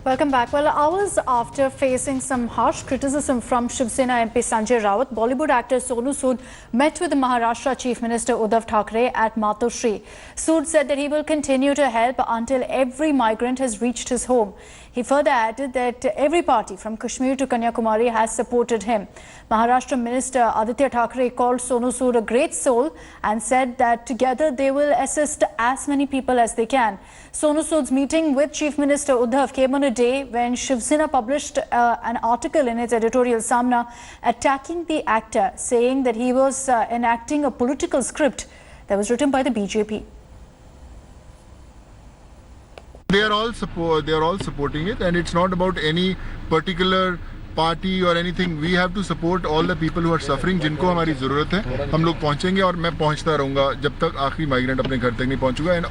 Welcome back. Well, hours after facing some harsh criticism from Shiv Sena MP Sanjay Raut, Bollywood actor Sonu Sood met with the Maharashtra Chief Minister Uddhav Thackeray at Matoshri. Sood said that he will continue to help until every migrant has reached his home. He further added that every party from Kashmir to Kanyakumari has supported him. Maharashtra Minister Aditya Thackeray called Sonu Sood a great soul and said that together they will assist as many people as they can. Sonu Sood's meeting with Chief Minister Uddhav came on a day when Shiv Sena published an article in its editorial Samna attacking the actor, saying that he was enacting a political script that was written by the BJP. They are all supporting it, and it's not about any particular party or anything. We have to support all the people who are suffering, जिनको हमारी ज़रूरत है. हम लोग पहुँचेंगे और मैं पहुँचता रहूँगा जब तक आखिरी माइग्रेंट अपने घर तक नहीं पहुँचूगा. And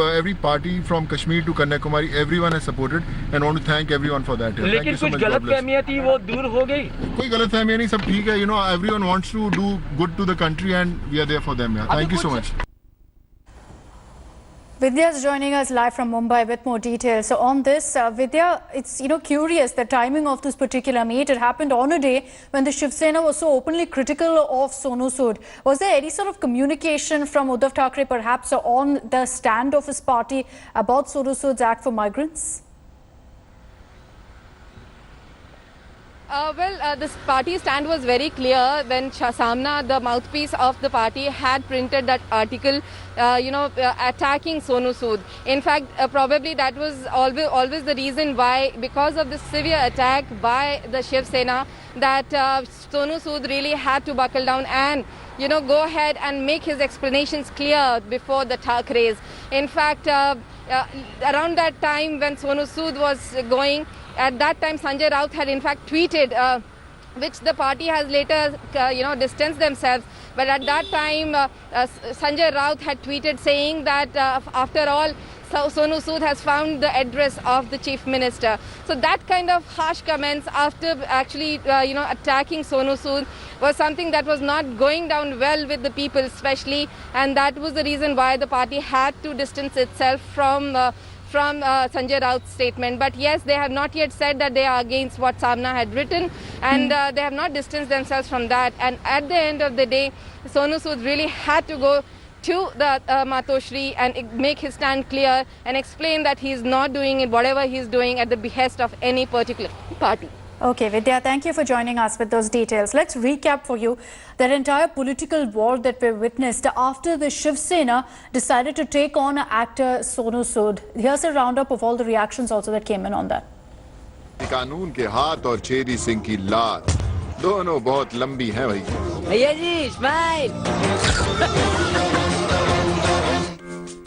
every party from Kashmir to Kanyakumari, everyone has supported, and want to thank everyone for that. लेकिन कुछ गलतफहमियां थी वो दूर हो गई. कोई गलतफहमियां नहीं, सब ठीक है. You know, everyone wants to do good to the country, and we are there for them. Thank you so much. Vidya is joining us live from Mumbai with more details. So on this, Vidya, it's curious the timing of this particular meet. It happened on a day when the Shiv Sena was so openly critical of Sonu Sood. Was there any sort of communication from Uddhav Thackeray perhaps on the stand of his party about Sonu Sood's Act for Migrants? This party stand was very clear when Samna, the mouthpiece of the party, had printed that article, attacking Sonu Sood. In fact, probably that was always the reason why, because of the severe attack by the Shiv Sena, that Sonu Sood really had to buckle down and go ahead and make his explanations clear before the Thackerays. In fact, around that time when Sonu Sood was going, at that time Sanjay Raut had in fact tweeted, which the party has later distanced themselves. But at that time Sanjay Raut had tweeted saying that after all, Sonu Sood has found the address of the Chief Minister. So that kind of harsh comments after actually attacking Sonu Sood was something that was not going down well with the people especially, and that was the reason why the party had to distance itself from Sanjay Raut's statement. But yes, they have not yet said that they are against what Samna had written, and they have not distanced themselves from that. And at the end of the day, Sonu Sood really had to go to the Matoshri and make his stand clear and explain that he is not doing it, whatever he is doing, at the behest of any particular party. Okay, Vidya, thank you for joining us with those details. Let's recap for you that entire political war that we witnessed after the Shiv Sena decided to take on actor Sonu Sood. Here's a roundup of all the reactions also that came in on that. कानून के हाथ और छेदी सिंह की लात दोनों बहुत लंबी हैं भैया. भैया जी, स्माइल.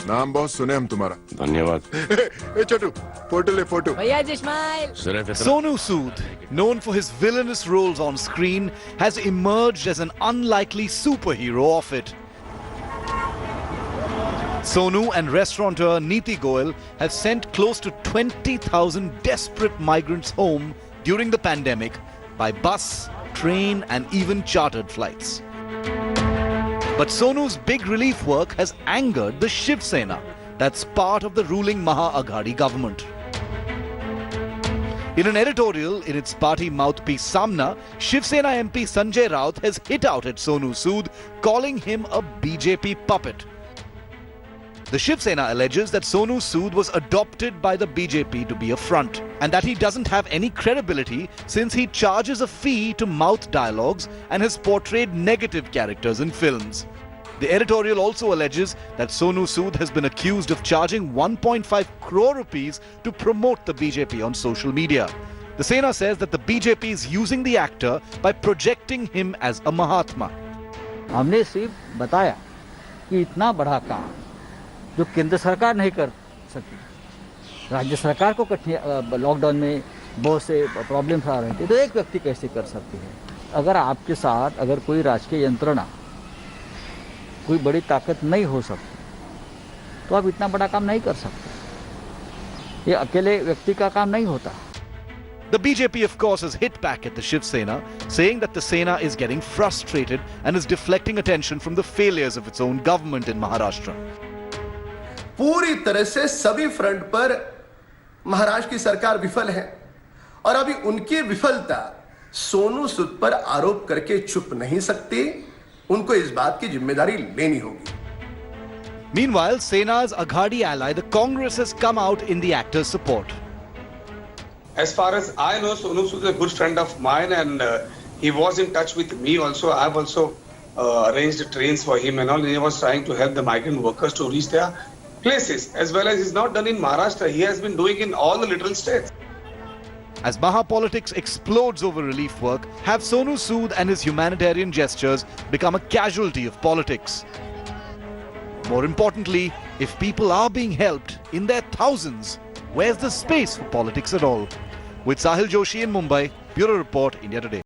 नाम बहुत सुने हम तुम्हारा. धन्यवाद. छोटू फोटो ले फोटो. भैया जी, smile. Sonu Sood, known for his villainous roles on screen, has emerged as an unlikely superhero of it. Sonu and restaurateur Neeti Goyal have sent close to 20,000 desperate migrants home during the pandemic by bus, train and even chartered flights. But Sonu's big relief work has angered the Shiv Sena, that's part of the ruling Maha Aghadi government. In an editorial in its party mouthpiece Samna, Shiv Sena MP Sanjay Raut has hit out at Sonu Sood, calling him a BJP puppet. The Shiv Sena alleges that Sonu Sood was adopted by the BJP to be a front, and that he doesn't have any credibility since he charges a fee to mouth dialogues and has portrayed negative characters in films. The editorial also alleges that Sonu Sood has been accused of charging 1.5 crore rupees to promote the BJP on social media. The Sena says that the BJP is using the actor by projecting him as a Mahatma. हमने सिर्फ बताया कि इतना बड़ा काम जो केंद्र सरकार नहीं कर सकती, राज्य सरकार को लॉकडाउन में बहुत से प्रॉब्लम्स आ रहे थे, तो एक व्यक्ति कैसे कर सकती है. अगर आपके साथ अगर कोई राजकीय यंत्रणा, कोई बड़ी ताकत नहीं हो सकती, तो आप इतना बड़ा काम नहीं कर सकते. ये अकेले व्यक्ति का काम नहीं होता. The BJP, of course, has hit back at the Shiv Sena, saying that the Sena is getting frustrated and is deflecting attention from the failures of its own government in Maharashtra. पूरी तरह से सभी front पर महाराष्ट्र की सरकार विफल है और अभी उनकी विफलता सोनू सूद पर आरोप करके छुप नहीं सकती, उनको इस बात की जिम्मेदारी लेनी होगी। Meanwhile, Sena's Aghadi ally, the Congress, has come out in the actor's support. As far as I know, Sonu Sood is a good friend of mine, and he was in touch with me also. I've also arranged trains for him and all. He was trying to help the migrant workers to reach their places, as well as he's not done in Maharashtra. He has been doing in all the little states. As Maha politics explodes over relief work, have Sonu Sood and his humanitarian gestures become a casualty of politics? More importantly, if people are being helped in their thousands, where's the space for politics at all? With Sahil Joshi in Mumbai, Bureau Report, India Today.